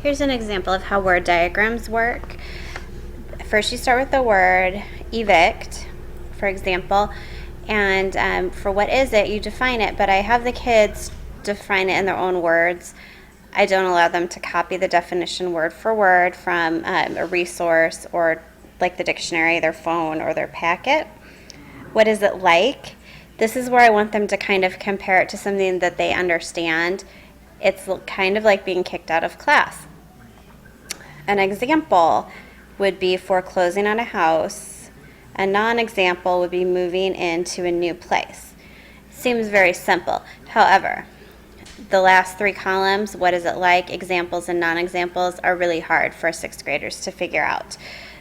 Here's an example of how word diagrams work. First, you start with the word evict, for example, and for what is it, you define it, but I have the kids define it in their own words. I don't allow them to copy the definition word for word from a resource or like the dictionary, their phone, or their packet. What is it like? This is where I want them to kind of compare it to something that they understand. It's kind of like being kicked out of class. An example would be foreclosing on a house. A non-example would be moving into a new place. Seems very simple. However, the last three columns, what is it like, examples and non-examples, are really hard for sixth graders to figure out.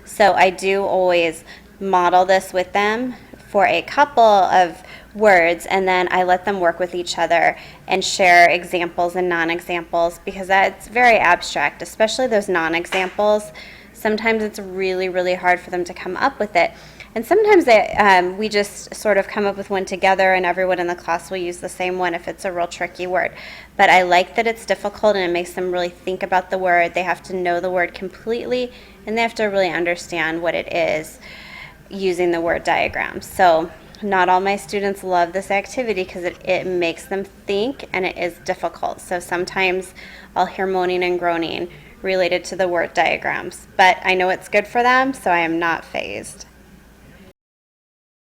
So I do always model this with them for a couple of words, and then I let them work with each other and share examples and non-examples, because that's very abstract, especially those non-examples. Sometimes it's really, really hard for them to come up with it. And sometimes we just sort of come up with one together and everyone in the class will use the same one if it's a real tricky word. But I like that it's difficult and it makes them really think about the word. They have to know the word completely and they have to really understand what it is using the word diagram. So not all my students love this activity because it makes them think and it is difficult. So sometimes I'll hear moaning and groaning related to the word diagrams. But I know it's good for them, so I am not fazed.